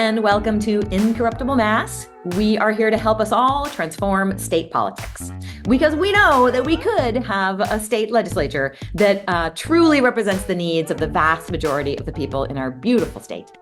and welcome to Incorruptible Mass. We are here to help us all transform state politics, because we know that we could have a state legislature that truly represents the needs of the vast majority of the people in our beautiful state.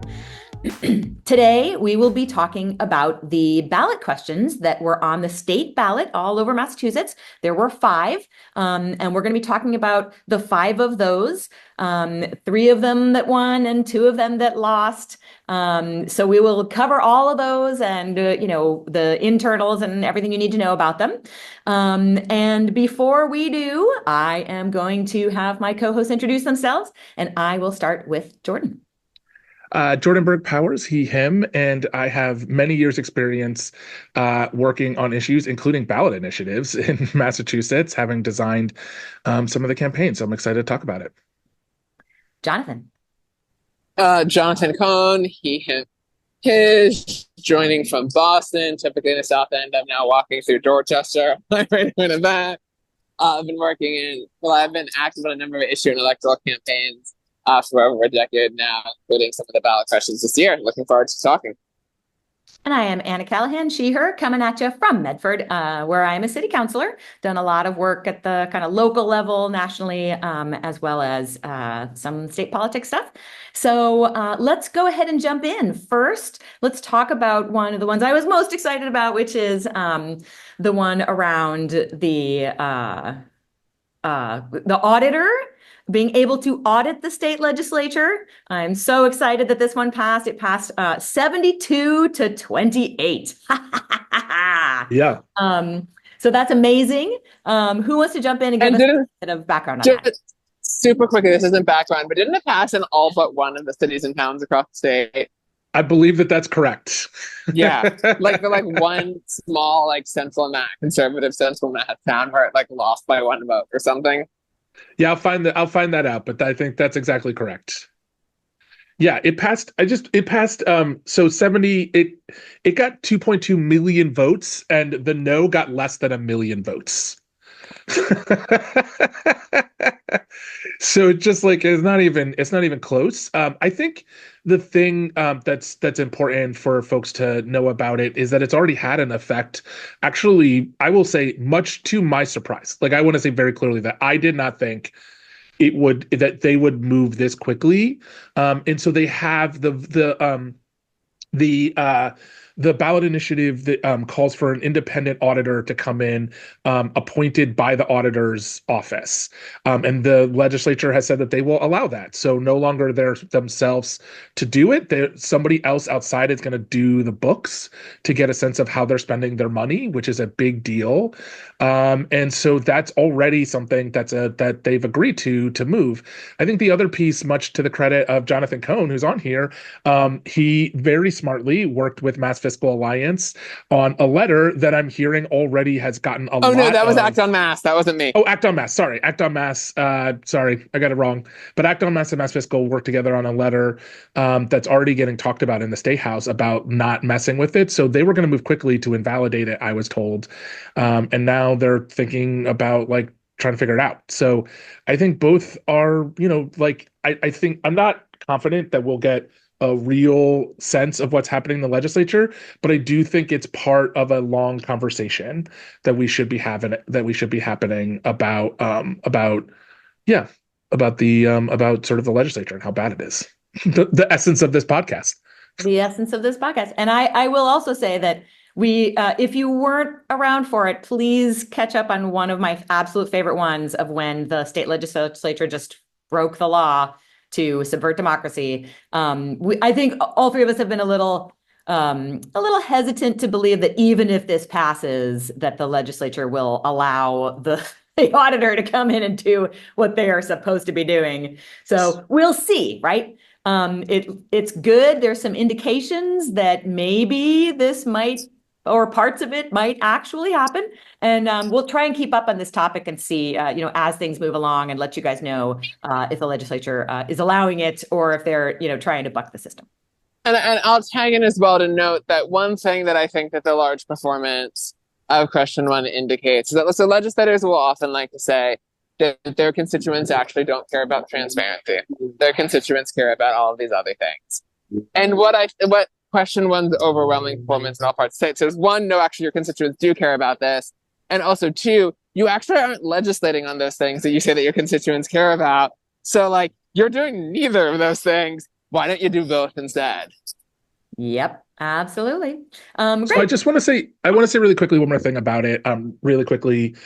Today, we will be talking about the ballot questions that were on the state ballot all over Massachusetts. There were 5, and we're going to be talking about the 5 of those, 3 of them that won and 2 of them that lost. So we will cover all of those and, the internals and everything you need to know about them. And before we do, I am going to have my co-hosts introduce themselves, and I will start with Jordan. Jordan Berg Powers, he, him, and I have many years experience working on issues, including ballot initiatives in Massachusetts, having designed some of the campaigns. So I'm excited to talk about it. Jonathan. Jonathan Cohn, he, him, his, joining from Boston, typically in the South End. I'm now walking through Dorchester. I'm right in the back. I've been active on a number of issue and electoral campaigns for over a decade now, including some of the ballot questions this year. Looking forward to talking. And I am Anna Callahan, she, her, coming at you from Medford, where I am a city councilor, done a lot of work at the kind of local level, nationally, as well as some state politics stuff. So let's go ahead and jump in. First, let's talk about one of the ones I was most excited about, which is the one around the auditor being able to audit the state legislature. I'm so excited that this one passed. It passed 72-28. Yeah. So that's amazing. Who wants to jump in and give us a bit of background on that? Super quickly, this isn't background, but didn't it pass in all but one of the cities and towns across the state? I believe that that's correct. Yeah, like one small, conservative central Mass town where it lost by 1 vote or something. Yeah, I'll find that out, but I think that's exactly correct. Yeah, it passed. So 70. It got 2.2 million votes, and the no got less than 1 million votes. So it's just it's not even close. I think the thing that's important for folks to know about it is that it's already had an effect. Actually, I will say, much to my surprise. I want to say very clearly that I did not think that they would move this quickly. And so they have the ballot initiative that calls for an independent auditor to come in, appointed by the auditor's office. And the legislature has said that they will allow that. So no longer they're themselves to do it. Somebody else outside is going to do the books to get a sense of how they're spending their money, which is a big deal. And so that's already something that they've agreed to move. I think the other piece, much to the credit of Jonathan Cohn, who's on here, he very smartly worked with Mass Fiscal Alliance on a letter that I'm hearing already has gotten a lot. Oh no, that was Act on Mass. That wasn't me. Oh, Act on Mass. Sorry, Act on Mass. Sorry, I got it wrong. But Act on Mass and Mass Fiscal worked together on a letter that's already getting talked about in the State House about not messing with it. So they were going to move quickly to invalidate it, I was told. And now they're thinking about trying to figure it out. So I think both are, I think I'm not confident that we'll get a real sense of what's happening in the legislature, but I do think it's part of a long conversation that we should be having, happening about sort of the legislature and how bad it is. the essence of this podcast. The essence of this podcast. And I will also say that if you weren't around for it, please catch up on one of my absolute favorite ones of when the state legislature just broke the law to subvert democracy. I think all 3 of us have been a little hesitant to believe that even if this passes, that the legislature will allow the auditor to come in and do what they are supposed to be doing. So we'll see, right? It's good. There's some indications that maybe this might, or parts of it might actually happen. And we'll try and keep up on this topic and see, as things move along, and let you guys know if the legislature is allowing it or if they're, trying to buck the system. And I'll tag in as well to note that one thing that I think that the large performance of question 1 indicates is that the legislators will often like to say that their constituents actually don't care about transparency. Their constituents care about all of these other things. And what question one's overwhelming performance in all parts of the state. So there's one, no, actually your constituents do care about this. And also two, you actually aren't legislating on those things that you say that your constituents care about. So like you're doing neither of those things. Why don't you do both instead? Yep, absolutely. So Great. I just want to say, really quickly one more thing about it, really quickly.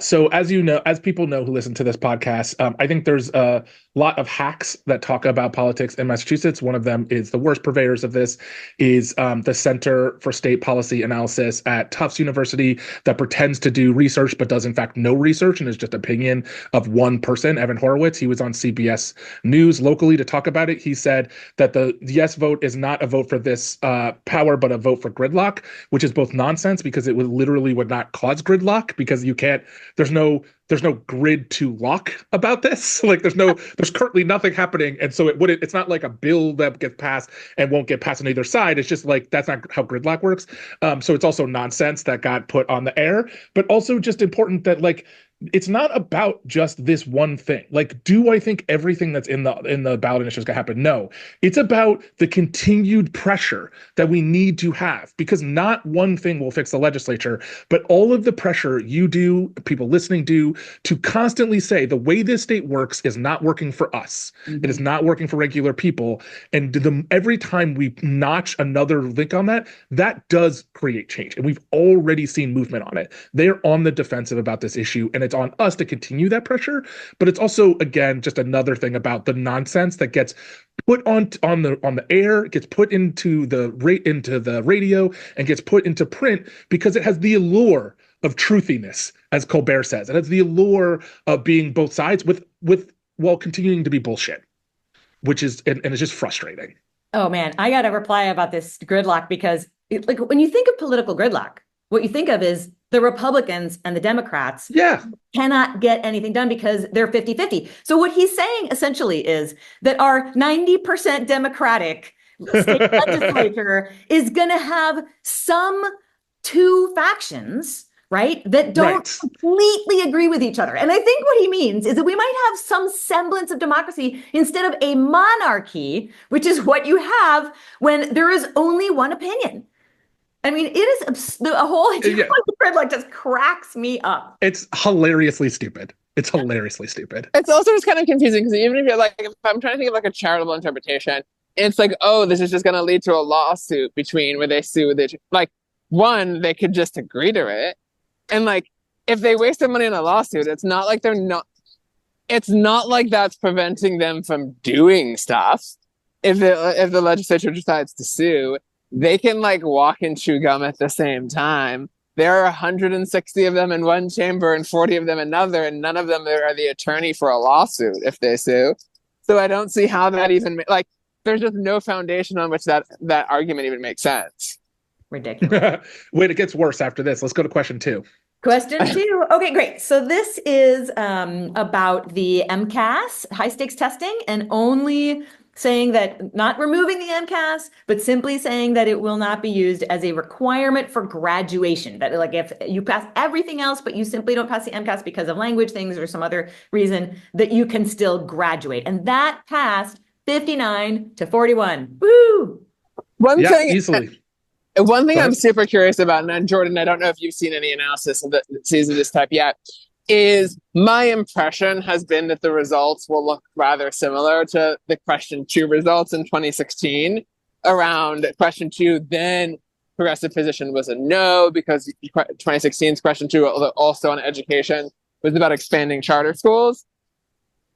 So as you know, as people know who listen to this podcast, I think there's a lot of hacks that talk about politics in Massachusetts. One of them is the worst purveyors of this is the Center for State Policy Analysis at Tufts University that pretends to do research but does in fact no research and is just opinion of one person, Evan Horowitz. He was on CBS News locally to talk about it. He said that the yes vote is not a vote for this power, but a vote for gridlock, which is both nonsense because it would not cause gridlock because you can't, there's no grid to lock about this. Like there's currently nothing happening. And so it's not like a bill that gets passed and won't get passed on either side. It's just like, that's not how gridlock works. So it's also nonsense that got put on the air, but also just important that like, it's not about just this one thing. Like, do I think everything that's in the ballot initiative is going to happen? No, it's about the continued pressure that we need to have, because not one thing will fix the legislature, but all of the pressure you do, people listening do, to constantly say the way this state works is not working for us. Mm-hmm. It is not working for regular people. And every time we notch another link on that, that does create change. And we've already seen movement on it. They're on the defensive about this issue, and it's on us to continue that pressure. But it's also, again, just another thing about the nonsense that gets put on the air, gets put into the radio, and gets put into print because it has the allure of truthiness, as Colbert says. It has the allure of being both sides while continuing to be bullshit, which is and it's just frustrating. Oh man, I got a reply about this gridlock because like when you think of political gridlock, what you think of is the Republicans and the Democrats cannot get anything done because they're 50-50. So what he's saying essentially is that our 90% Democratic state legislature is going to have some two factions, right, that don't completely agree with each other. And I think what he means is that we might have some semblance of democracy instead of a monarchy, which is what you have when there is only one opinion. I mean, it is a whole gridlock just cracks me up. It's hilariously stupid. It's also just kind of confusing because even if you're like, if I'm trying to think of like a charitable interpretation, it's like, oh, this is just going to lead to a lawsuit where they sue. Like, one, they could just agree to it. And like, if they wasted money on a lawsuit, it's not like that's preventing them from doing stuff. If the legislature decides to sue, they can like walk and chew gum at the same time. There are 160 of them in one chamber and 40 of them in another, and none of them are the attorney for a lawsuit if they sue. So I don't see how that even there's just no foundation on which that argument even makes sense. Ridiculous. Wait, it gets worse after this. Let's go to question 2. Question 2. Okay, great. So this is about the MCAS, high stakes testing, and only saying that not removing the MCAS, but simply saying that it will not be used as a requirement for graduation. That like if you pass everything else, but you simply don't pass the MCAS because of language things or some other reason, that you can still graduate. And that passed 59-41. Woo! Easily. One thing I'm super curious about, and Jordan, I don't know if you've seen any analysis of this type yet, is my impression has been that the results will look rather similar to the question 2 results in 2016. Around question 2, then progressive position was a no because 2016's question 2, also on education, was about expanding charter schools.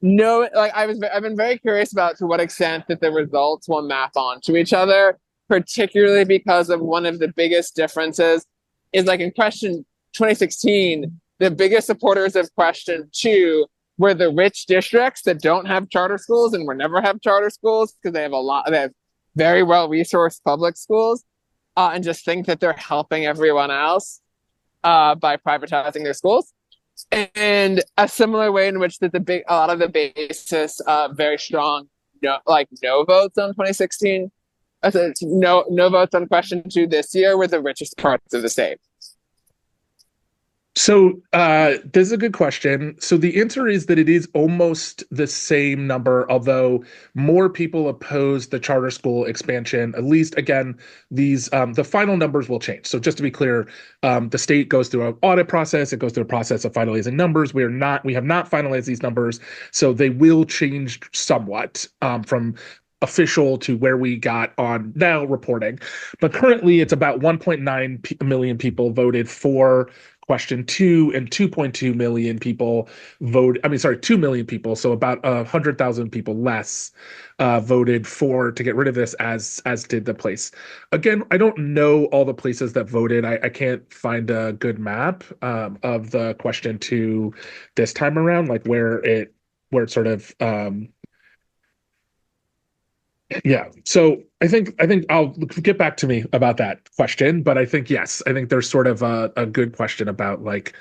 No, like I've been very curious about to what extent that the results will map onto each other, particularly because of one of the biggest differences is like in question 2016, the biggest supporters of question 2 were the rich districts that don't have charter schools and will never have charter schools because they have very well-resourced public schools and just think that they're helping everyone else by privatizing their schools. And a similar way in which a lot of the basis of very strong no votes on 2016, no votes on question 2 this year were the richest parts of the state. So this is a good question. So the answer is that it is almost the same number, although more people oppose the charter school expansion. At least, again, these the final numbers will change. So just to be clear, the state goes through an audit process. It goes through a process of finalizing numbers. We have not finalized these numbers, so they will change somewhat from official to where we got on now reporting. But currently, it's about 1.9 million people voted for question 2 and 2.2 million people 2 million people, so about 100,000 people less voted for to get rid of this, as did the place. Again, I don't know all the places that voted. I can't find a good map of the question 2 this time around, like where it sort of yeah. So I think I'll get back to me about that question, but I think yes, I think there's sort of a good question about like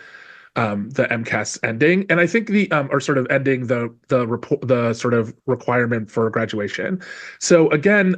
the MCAS ending, and I think the or sort of ending the sort of requirement for graduation. So again,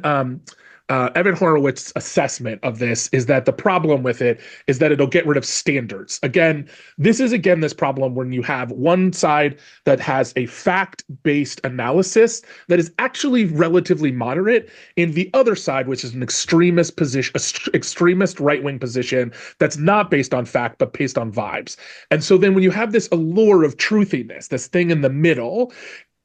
Evan Horowitz's assessment of this is that the problem with it is that it'll get rid of standards. Again, this problem when you have one side that has a fact-based analysis that is actually relatively moderate, and the other side, which is an extremist position, extremist right-wing position that's not based on fact but based on vibes. And so then when you have this allure of truthiness, this thing in the middle,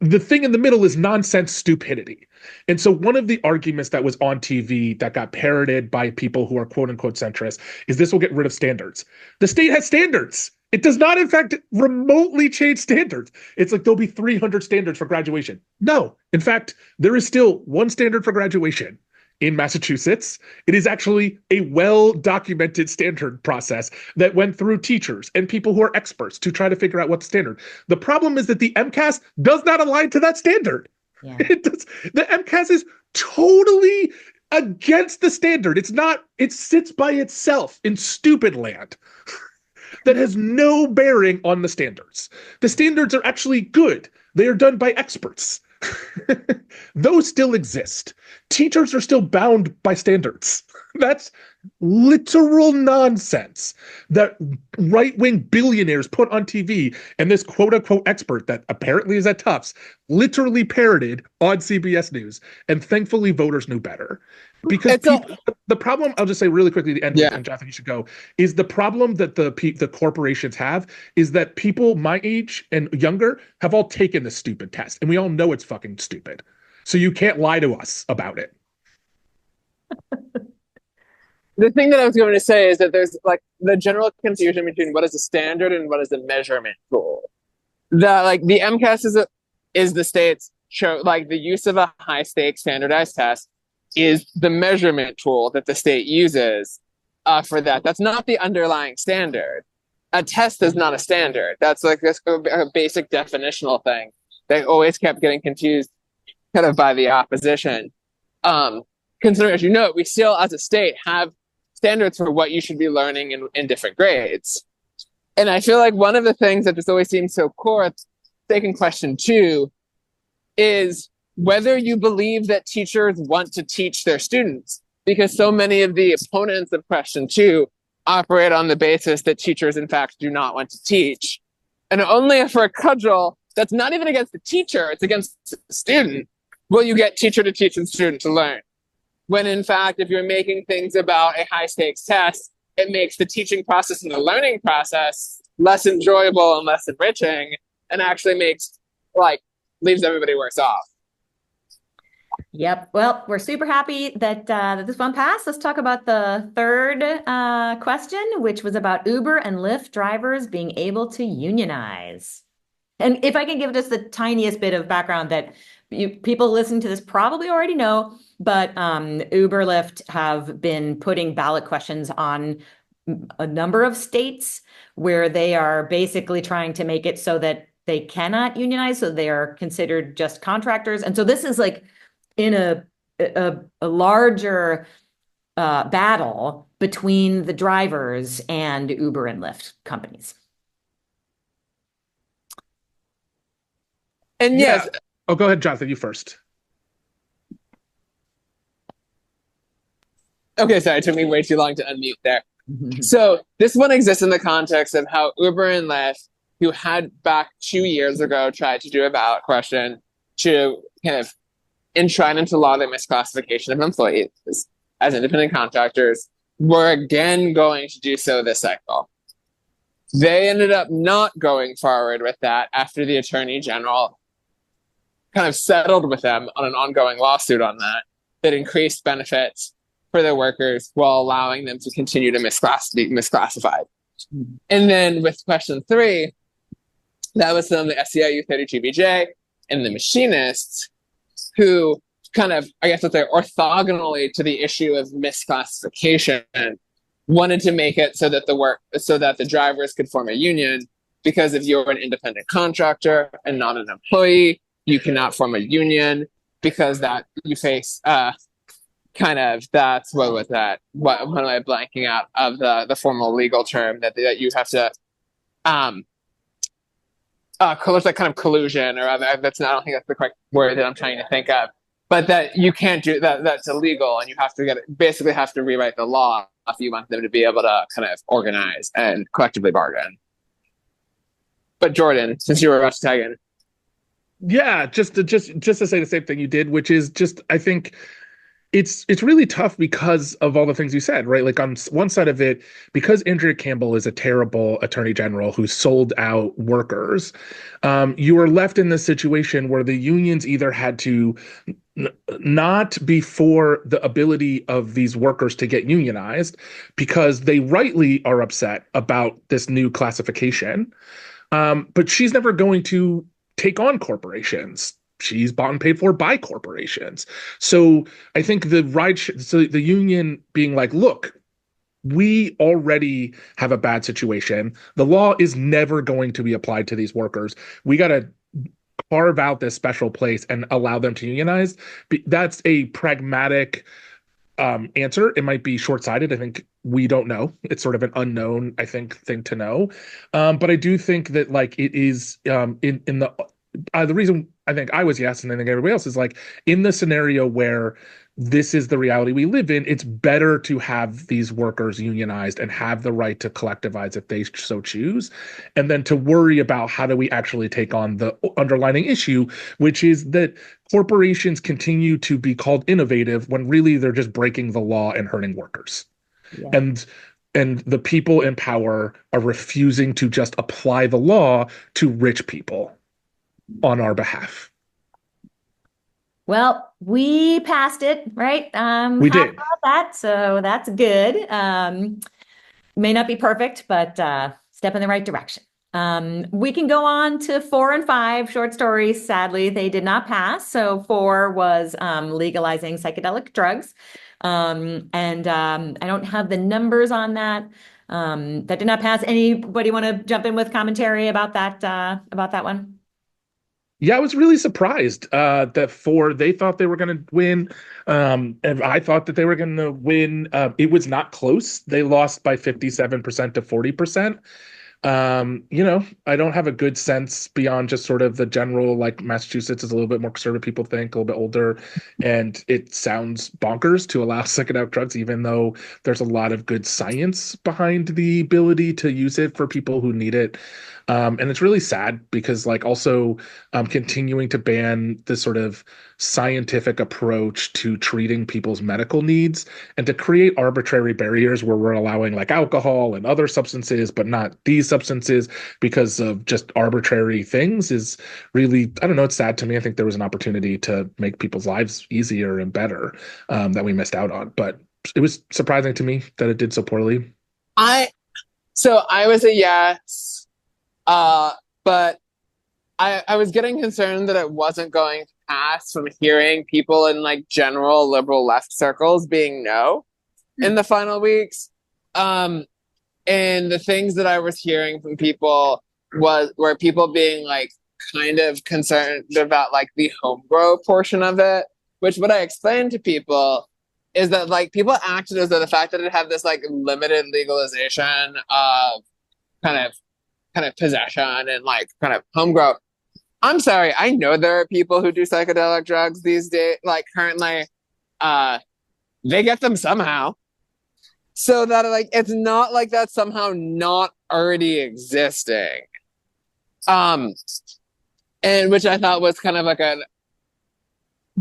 the thing in the middle is nonsense stupidity. And so one of the arguments that was on TV that got parroted by people who are quote unquote centrist is this will get rid of standards. The state has standards. It does not, in fact, remotely change standards. It's like there'll be 300 standards for graduation. No, in fact, there is still one standard for graduation. In Massachusetts, it is actually a well-documented standard process that went through teachers and people who are experts to try to figure out what's standard. The problem is that the MCAS does not align to that standard. Yeah. The MCAS is totally against the standard. It sits by itself in stupid land that has no bearing on the standards. The standards are actually good. They are done by experts. Those still exist. Teachers are still bound by standards. That's literal nonsense that right-wing billionaires put on TV, and this quote-unquote expert that apparently is at Tufts literally parroted on CBS News, and thankfully voters knew better. Because the problem, I'll just say really quickly, the end, and Jonathan, you should go, is the problem that the corporations have is that people my age and younger have all taken this stupid test, and we all know it's fucking stupid. So you can't lie to us about it. The thing that I was going to say is that there's like the general confusion between what is a standard and what is a measurement tool. The MCAS is the state's the use of a high stakes standardized test is the measurement tool that the state uses for that. That's not the underlying standard. A test is not a standard. That's like this a basic definitional thing. They always kept getting confused kind of by the opposition. Considering, as you know, we still as a state have standards for what you should be learning in different grades. And I feel like one of the things that just always seems so core, taking question 2, is whether you believe that teachers want to teach their students, because so many of the opponents of question 2 operate on the basis that teachers, in fact, do not want to teach. And only for a cudgel that's not even against the teacher, it's against the student, will you get teacher to teach and student to learn. When in fact, if you're making things about a high stakes test, it makes the teaching process and the learning process less enjoyable and less enriching, and actually leaves everybody worse off. Yep. Well, we're super happy that this one passed. Let's talk about the third question, which was about Uber and Lyft drivers being able to unionize. And if I can give just the tiniest bit of background that people listening to this probably already know, but Uber, Lyft have been putting ballot questions on a number of states where they are basically trying to make it so that they cannot unionize, so they are considered just contractors. And so this is like in a larger battle between the drivers and Uber and Lyft companies. And yes. Oh, go ahead, Jonathan, you first. Okay, sorry, it took me way too long to unmute there. So this one exists in the context of how Uber and Lyft, who had back 2 years ago tried to do a ballot question to kind of enshrine into law the misclassification of employees as independent contractors, were again going to do so this cycle. They ended up not going forward with that after the Attorney General kind of settled with them on an ongoing lawsuit on that increased benefits for their workers while allowing them to continue to be misclassified. And then with question 3, that was from the SEIU 32BJ and the machinists, who kind of, I guess, let's say, orthogonally to the issue of misclassification, wanted to make it so that the drivers could form a union, because if you're an independent contractor and not an employee, you cannot form a union, because that you face kind of, that's what was that? What am I blanking out of the formal legal term that you have to that kind of collusion, or that's not, I don't think that's the correct word that I'm trying to think of, but that you can't do that, that's illegal, and you have to basically have to rewrite the law if you want them to be able to kind of organize and collectively bargain. But Jordan, since you were about to tag in. Yeah, just to say the same thing you did, which is just, I think it's really tough because of all the things you said, right? Like, on one side of it, because Andrea Campbell is a terrible attorney general who sold out workers, you are left in this situation where the unions either had to not be for the ability of these workers to get unionized, because they rightly are upset about this new classification, but she's never going to take on corporations. She's bought and paid for by corporations. So I think the union being like, look, we already have a bad situation. The law is never going to be applied to these workers. We got to carve out this special place and allow them to unionize. That's a pragmatic answer. It might be short-sighted. I think we don't know. It's sort of an unknown, I think, thing to know. But I do think that, like, it is in the reason I think I was yes, and I think everybody else is, like, in the scenario where this is the reality we live in, it's better to have these workers unionized and have the right to collectivize if they so choose, and then to worry about how do we actually take on the underlying issue, which is that corporations continue to be called innovative when really they're just breaking the law and hurting workers. Yeah. And the people in power are refusing to just apply the law to rich people on our behalf. Well, we passed it, right? We did about that, so that's good. May not be perfect, but step in the right direction. We can go on to 4 and 5 short stories. Sadly, they did not pass. So 4 was legalizing psychedelic drugs, and I don't have the numbers on that. That did not pass. Anybody want to jump in with commentary about that one? Yeah, I was really surprised that 4, they thought they were going to win, and I thought that they were going to win. It was not close. They lost by 57% to 40%. I don't have a good sense beyond just sort of the general, like, Massachusetts is a little bit more conservative, people think, a little bit older, and it sounds bonkers to allow psychedelic drugs, even though there's a lot of good science behind the ability to use it for people who need it. And it's really sad because, like, also continuing to ban this sort of scientific approach to treating people's medical needs and to create arbitrary barriers where we're allowing, like, alcohol and other substances, but not these substances because of just arbitrary things is really, I don't know, it's sad to me. I think there was an opportunity to make people's lives easier and better that we missed out on. But it was surprising to me that it did so poorly. I was a yes. But I was getting concerned that it wasn't going to pass from hearing people in, like, general liberal left circles being no in the final weeks. And the things that I was hearing from people were people being, like, kind of concerned about, like, the home grow portion of it, which what I explained to people is that, like, people acted as though the fact that it had this, like, limited legalization of kind of possession and, like, kind of home grow. I'm sorry, I know there are people who do psychedelic drugs these days, like, currently. They get them somehow. so that like it's not like that's somehow not already existing. Um, and which I thought was kind of like a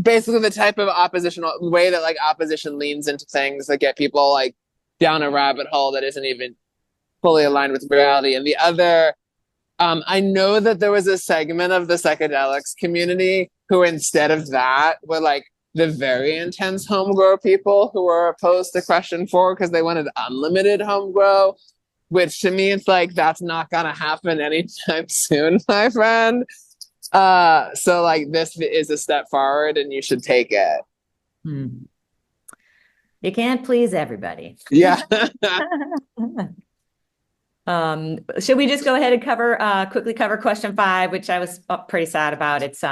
basically the type of oppositional way that like opposition leans into things that get people like down a rabbit hole that isn't even fully aligned with reality. And the other, I know that there was a segment of the psychedelics community who, instead of that, were like the very intense homegrow people who were opposed to question 4 because they wanted unlimited homegrow, which to me, it's like, that's not going to happen anytime soon, my friend. So like this is a step forward and you should take it. You can't please everybody. Yeah. Should we just go ahead and quickly cover question 5, which I was pretty sad about? It's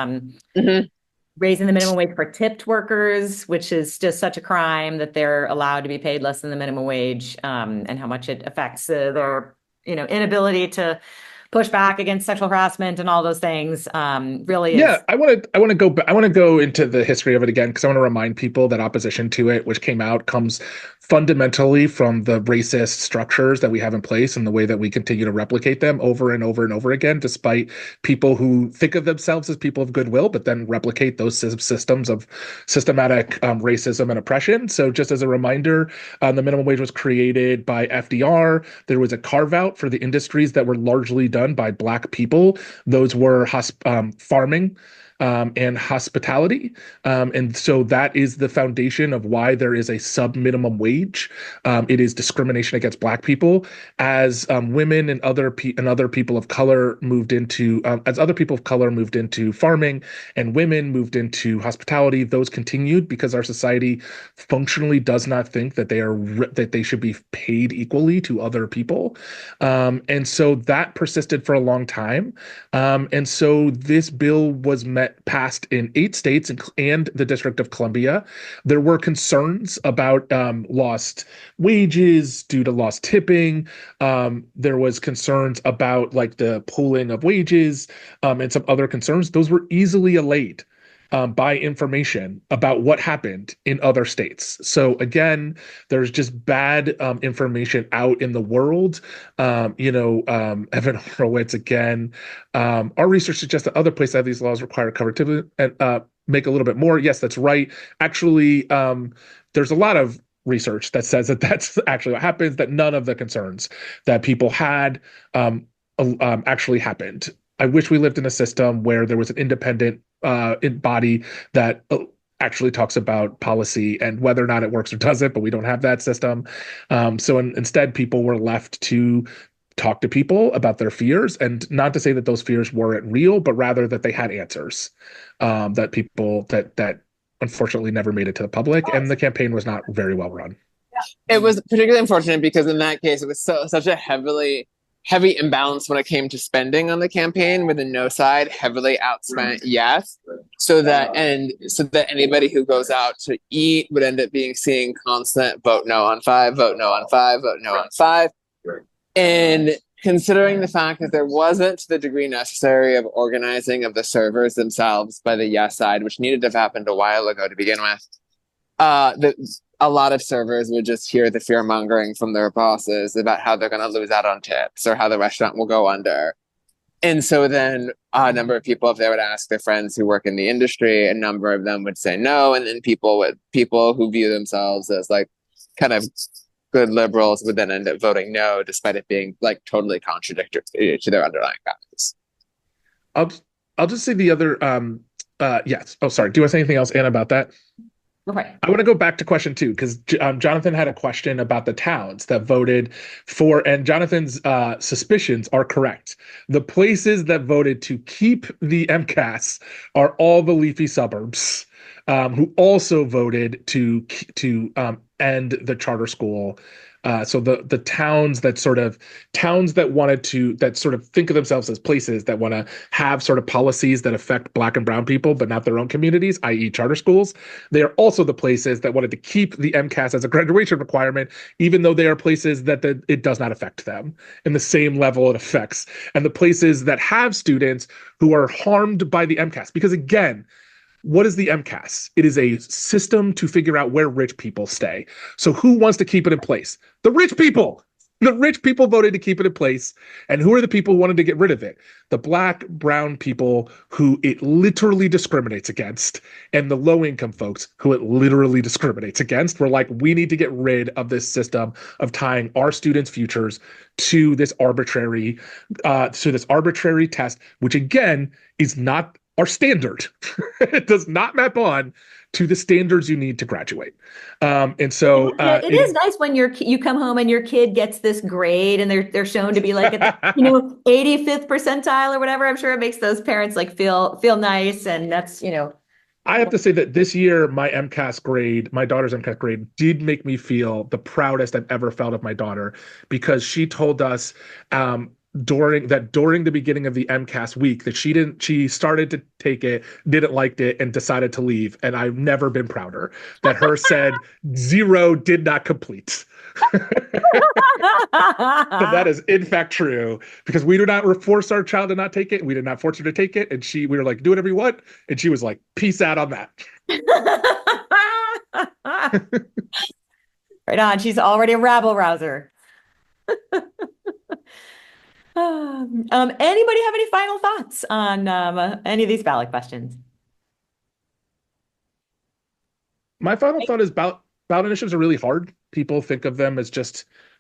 raising the minimum wage for tipped workers, which is just such a crime that they're allowed to be paid less than the minimum wage, and how much it affects their inability to push back against sexual harassment and all those things. Really is. I want to go into the history of it again, because I want to remind people that opposition to it, which comes fundamentally from the racist structures that we have in place and the way that we continue to replicate them over and over and over again, despite people who think of themselves as people of goodwill, but then replicate those systems of systematic racism and oppression. So just as a reminder, the minimum wage was created by FDR. There was a carve out for the industries that were largely done by Black people. Those were farming and hospitality. And so that is the foundation of why there is a sub-minimum wage. It is discrimination against Black people. As women and other people of color moved into, farming and women moved into hospitality, those continued because our society functionally does not think that they should be paid equally to other people. And so that persisted for a long time. And so this bill was passed in 8 states and the District of Columbia. There were concerns about lost wages due to lost tipping. There was concerns about like the pooling of wages and some other concerns. Those were easily allayed by information about what happened in other states. So again, there's just bad information out in the world. Evan Horowitz again. Our research suggests that other places that have these laws require coverage and make a little bit more. Yes, that's right. Actually, there's a lot of research that says that that's actually what happens, that none of the concerns that people had actually happened. I wish we lived in a system where there was an independent body that actually talks about policy and whether or not it works or doesn't, but we don't have that system. So instead, people were left to talk to people about their fears, and not to say that those fears weren't real, but rather that they had answers that people that unfortunately never made it to the public, and the campaign was not very well run. It was particularly unfortunate because in that case, it was such a heavy imbalance when it came to spending on the campaign, with the no side heavily outspent yes, so that anybody who goes out to eat would end up seeing constant vote no on 5, vote no on 5, vote no on 5. And considering the fact that there wasn't to the degree necessary of organizing of the servers themselves by the yes side, which needed to have happened a while ago to begin with, a lot of servers would just hear the fear mongering from their bosses about how they're going to lose out on tips or how the restaurant will go under. And so then a number of people, if they would ask their friends who work in the industry, a number of them would say no. And then people who view themselves as like kind of good liberals would then end up voting no, despite it being like totally contradictory to their underlying values. I'll just say the other, yes. Oh, sorry. Do you want to say anything else, Anna, about that? Okay. I want to go back to question 2 because Jonathan had a question about the towns that voted for, and Jonathan's suspicions are correct. The places that voted to keep the MCAS are all the leafy suburbs, who also voted to end the charter school. So the towns that sort of think of themselves as places that want to have sort of policies that affect Black and brown people, but not their own communities, i.e. charter schools. They are also the places that wanted to keep the MCAS as a graduation requirement, even though they are places that it does not affect them in the same level it affects. And the places that have students who are harmed by the MCAS, because again, What is the MCAS? It is a system to figure out where rich people stay. So who wants to keep it in place? The rich people. The rich people voted to keep it in place. And who are the people who wanted to get rid of it? The black, brown people who it literally discriminates against, and the low income folks who it literally discriminates against. We're like, we need to get rid of this system of tying our students' futures to this arbitrary test, which again is not our standard. It does not map on to the standards you need to graduate. And so it is nice when you come home and your kid gets this grade and they're shown to be like at the 85th percentile or whatever. I'm sure it makes those parents like feel nice, and that's I have to say that this year, my daughter's MCAS grade did make me feel the proudest I've ever felt of my daughter, because she told us during the beginning of the MCAS week that she started to take it, didn't like it, and decided to leave. And I've never been prouder that her said 0 did not complete. So that is in fact true, because we do not force our child to not take it. We did not force her to take it. And we were like, do whatever you want. And she was like, peace out on that. Right on. She's already a rabble rouser. Anybody have any final thoughts on any of these ballot questions? My final thought is ballot initiatives are really hard. People think of them as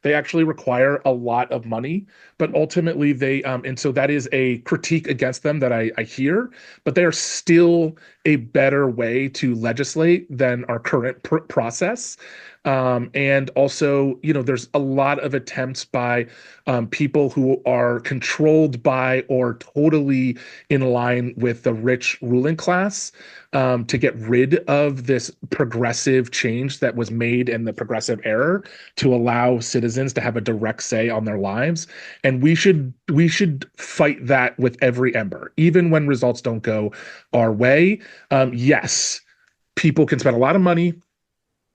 they actually require a lot of money, but ultimately and so that is a critique against them that I hear, but they are still a better way to legislate than our current process. And also, there's a lot of attempts by people who are controlled by or totally in line with the rich ruling class to get rid of this progressive change that was made in the progressive era to allow citizens to have a direct say on their lives. And we should fight that with every ember, even when results don't go our way. Yes, people can spend a lot of money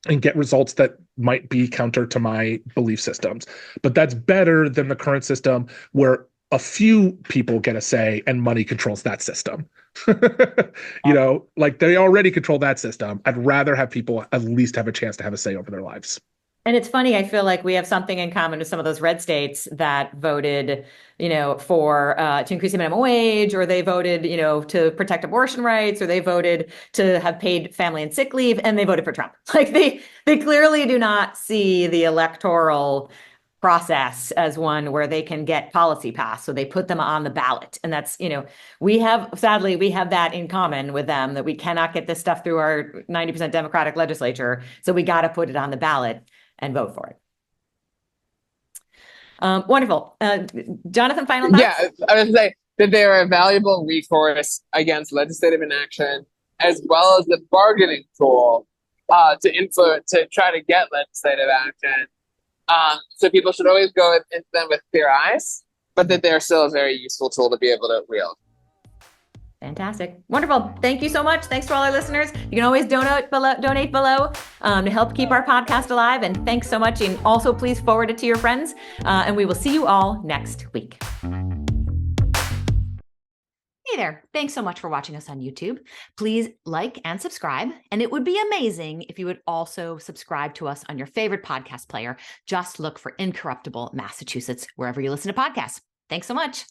and get results that might be counter to my belief systems. But that's better than the current system where a few people get a say and money controls that system. Like they already control that system. I'd rather have people at least have a chance to have a say over their lives. And it's funny, I feel like we have something in common with some of those red states that voted, for to increase the minimum wage, or they voted, to protect abortion rights, or they voted to have paid family and sick leave, and they voted for Trump. Like they clearly do not see the electoral process as one where they can get policy passed. So they put them on the ballot. And that's, sadly, we have that in common with them, that we cannot get this stuff through our 90% Democratic legislature. So we got to put it on the ballot and vote for it. Wonderful. Jonathan, final thoughts? Yeah, I was going to say that they are a valuable recourse against legislative inaction, as well as the bargaining tool to try to get legislative action. So people should always go into them with clear eyes, but that they're still a very useful tool to be able to wield. Fantastic. Wonderful. Thank you so much. Thanks to all our listeners. You can always donate below to help keep our podcast alive. And thanks so much. And also please forward it to your friends. And we will see you all next week. Hey there. Thanks so much for watching us on YouTube. Please like and subscribe. And it would be amazing if you would also subscribe to us on your favorite podcast player. Just look for Incorruptible Massachusetts wherever you listen to podcasts. Thanks so much.